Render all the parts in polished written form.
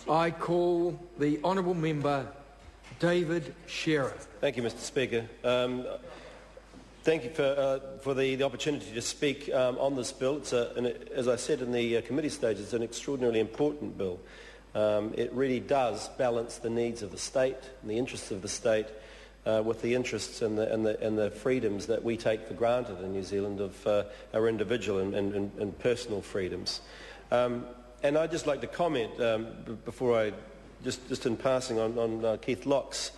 I call the honourable member David Shearer. Thank you, Mr Speaker. Thank you for the opportunity to speak on this bill. It's as I said in the committee stage, it's an extraordinarily important bill. It really does balance the needs of the state and the interests of the state with the interests and the freedoms that we take for granted in New Zealand of our individual and personal freedoms. And I'd just like to comment before I, just in passing on Keith Locke's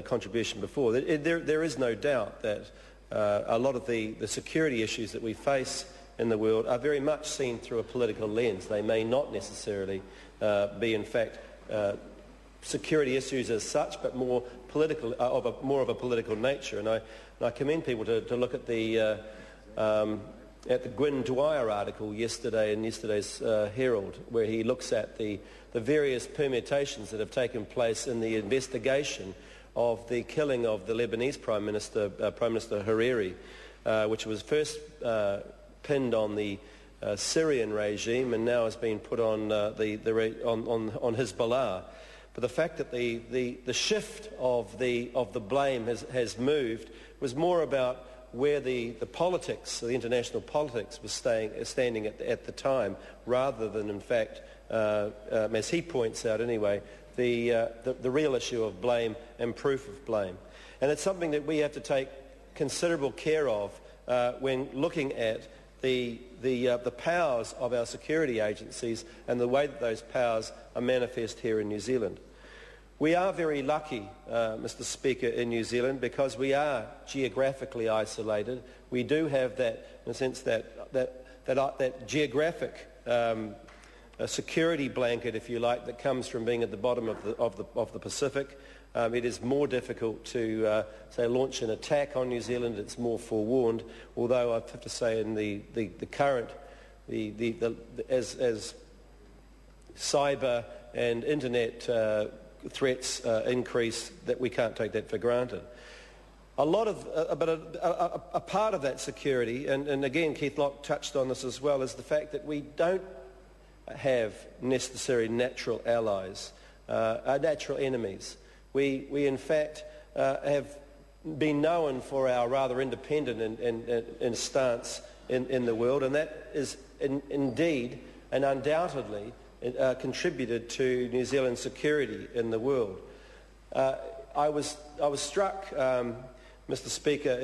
contribution before, there is no doubt that a lot of the security issues that we face in the world are very much seen through a political lens. They may not necessarily be, in fact, security issues as such, but more political, more of a political nature. And I commend people to look at the Gwyn Dwyer article yesterday in yesterday's Herald, where he looks at the various permutations that have taken place in the investigation of the killing of the Lebanese Prime Minister Hariri, which was first pinned on the Syrian regime and now has been put on on Hezbollah. But the fact that the shift of the blame has moved was more about where the politics, the international politics, was standing at the time, rather than, in fact, as he points out anyway, the real issue of blame and proof of blame. And it's something that we have to take considerable care of when looking at the powers of our security agencies and the way that those powers are manifest here in New Zealand. We are very lucky, Mr Speaker, in New Zealand, because we are geographically isolated. We do have that, in a sense, that geographic security blanket, if you like, that comes from being at the bottom of the Pacific. It is more difficult to, say, launch an attack on New Zealand. It's more forewarned. Although I have to say, in the current, as cyber and internet threats increase, that we can't take that for granted. A lot of, but a part of that security, and again Keith Locke touched on this as well, is the fact that we don't have necessary natural allies, natural enemies. We in fact have been known for our rather independent and stance in the world, and that is indeed and undoubtedly contributed to New Zealand's security in the world. I was struck, Mr Speaker,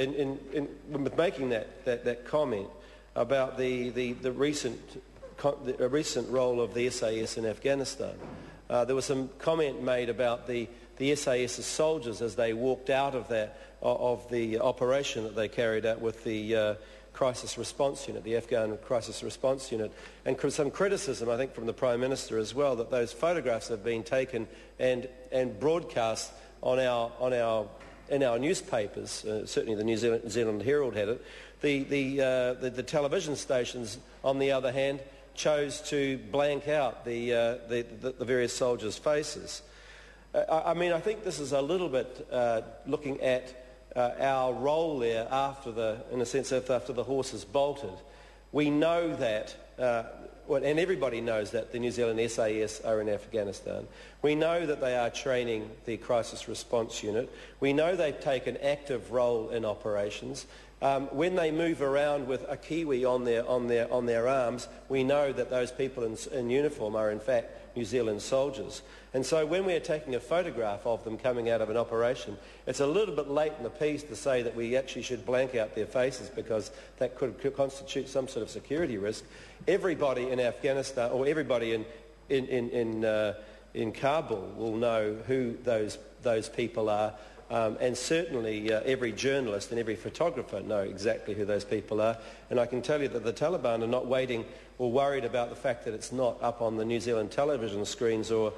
with making that comment about the recent role of the SAS in Afghanistan. There was some comment made about the SAS's soldiers as they walked out of the operation that they carried out with the crisis response unit, the Afghan crisis response unit, and some criticism, I think, from the Prime Minister as well, that those photographs have been taken and broadcast in our newspapers. Certainly, the New Zealand Herald had it. The television stations, on the other hand, chose to blank out the various soldiers' faces. I mean, I think this is a little bit looking at our role there after the horse has bolted. We know that, and everybody knows that the New Zealand SAS are in Afghanistan. We know that they are training the crisis response unit. We know they take an active role in operations. When they move around with a Kiwi on their arms, we know that those people in uniform are in fact New Zealand soldiers. And so when we are taking a photograph of them coming out of an operation, it's a little bit late in the piece to say that we actually should blank out their faces, because that could constitute some sort of security risk. Everybody in Afghanistan, or everybody in Kabul, will know who those people are. And certainly every journalist and every photographer know exactly who those people are. And I can tell you that the Taliban are not waiting or worried about the fact that it's not up on the New Zealand television screens or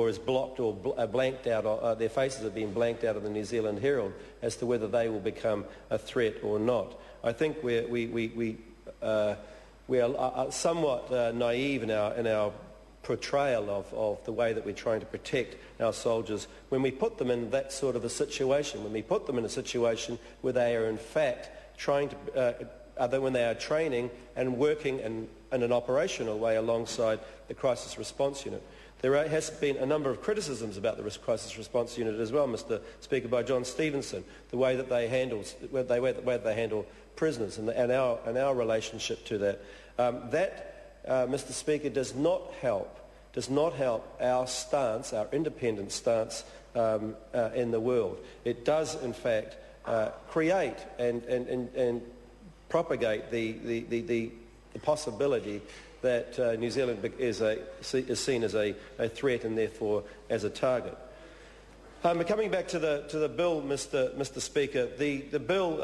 is blocked or blanked out. Their faces have been blanked out of the New Zealand Herald as to whether they will become a threat or not. I think we are somewhat naive in our portrayal of the way that we're trying to protect our soldiers when we put them in that sort of a situation, when we put them in a situation where they are in fact trying to, when they are training and working in an operational way alongside the crisis response unit. There has been a number of criticisms about the Crisis Response Unit as well, Mr. Speaker, by John Stevenson, the way that they handle prisoners and our relationship to that. Mr. Speaker, does not help our stance, our independent stance in the world. It does, in fact, create and propagate the possibility that New Zealand is seen as a threat and therefore as a target. Coming back to the bill, Mr. Speaker, the bill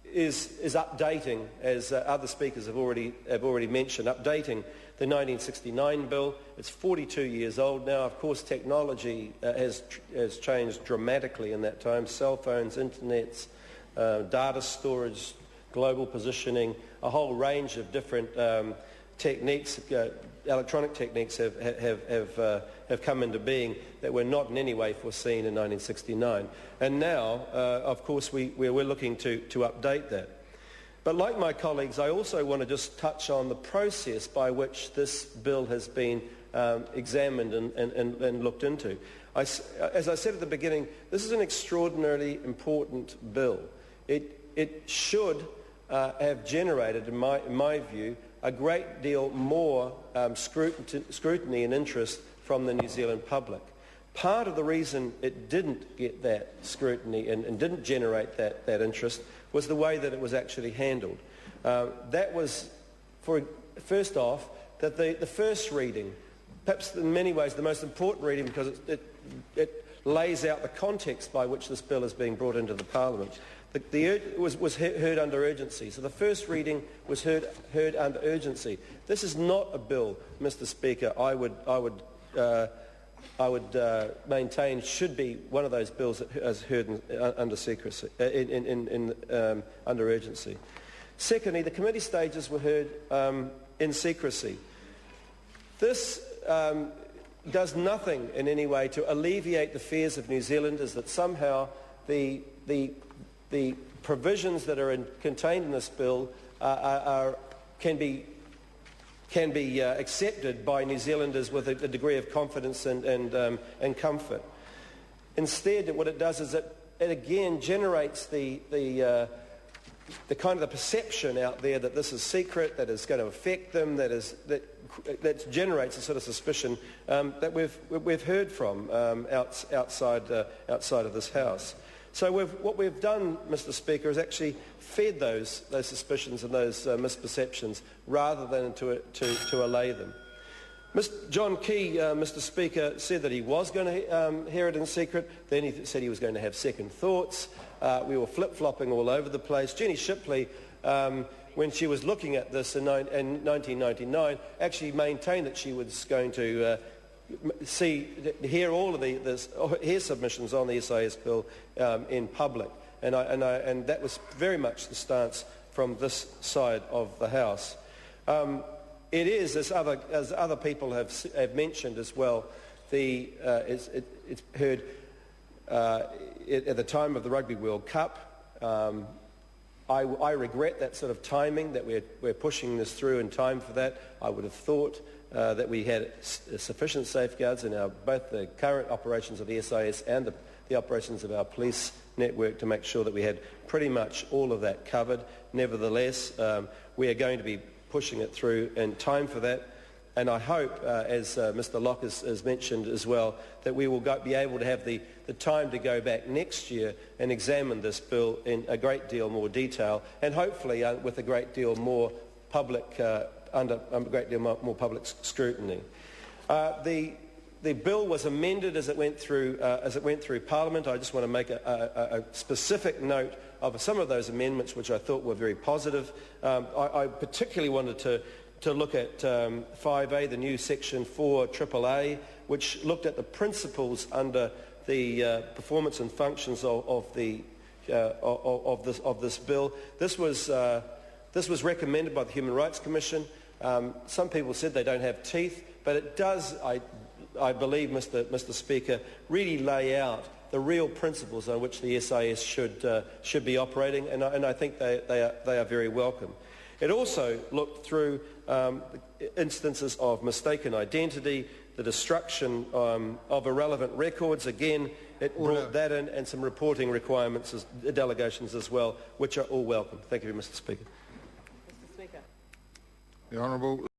is updating, as other speakers have already mentioned, updating the 1969 bill. It's 42 years old now. Of course, technology has changed dramatically in that time. Cell phones, internets, data storage, global positioning, a whole range of different techniques, electronic techniques have come into being that were not in any way foreseen in 1969. And now, of course, we're looking to update that. But like my colleagues, I also want to just touch on the process by which this bill has been examined and looked into. As I said at the beginning, this is an extraordinarily important bill. It should have generated, in my view, a great deal more scrutiny and interest from the New Zealand public. Part of the reason it didn't get that scrutiny and didn't generate that interest was the way that it was actually handled. That was, first off, that the first reading, perhaps in many ways the most important reading because it lays out the context by which this bill is being brought into the Parliament. It was heard under urgency. So the first reading was heard under urgency. This is not a bill, Mr. Speaker, I would maintain should be one of those bills that is heard under secrecy, under urgency. Secondly, the committee stages were heard in secrecy. This does nothing in any way to alleviate the fears of New Zealanders that somehow the provisions that are contained in this bill can be accepted by New Zealanders with a degree of confidence and comfort. Instead, what it does is it again generates the kind of the perception out there that this is secret, that is going to affect them, that generates a sort of suspicion that we've heard from outside of this House. So what we've done, Mr. Speaker, is actually fed those suspicions and those misperceptions rather than to allay them. John Key, Mr. Speaker, said that he was going to hear it in secret. Then he said he was going to have second thoughts. We were flip-flopping all over the place. Jenny Shipley, when she was looking at this in 1999, actually maintained that she was going to hear all of hear submissions on the SIS bill in public, and that was very much the stance from this side of the House. It is, as other people have mentioned as well, it's heard at the time of the Rugby World Cup. I regret that sort of timing, that we're pushing this through in time for that. I would have thought that we had sufficient safeguards in both the current operations of the SIS and the operations of our police network to make sure that we had pretty much all of that covered. Nevertheless, we are going to be pushing it through in time for that. And I hope, as Mr. Locke has mentioned as well, that we will be able to have the time to go back next year and examine this bill in a great deal more detail, and hopefully with a great deal more public under a great deal more public scrutiny. The bill was amended as it went through Parliament. I just want to make a specific note of some of those amendments which I thought were very positive. I particularly wanted to look at 5A, the new section 4AAA, which looked at the principles under the performance and functions of this bill. This was recommended by the Human Rights Commission. Some people said they don't have teeth, but it does, I believe, Mr. Speaker, really lay out the real principles on which the SIS should be operating, and I think they are very welcome. It also looked through instances of mistaken identity, the destruction of irrelevant records. Again, it brought that in, and some reporting requirements, delegations as well, which are all welcome. Thank you, Mr. Speaker. The Honourable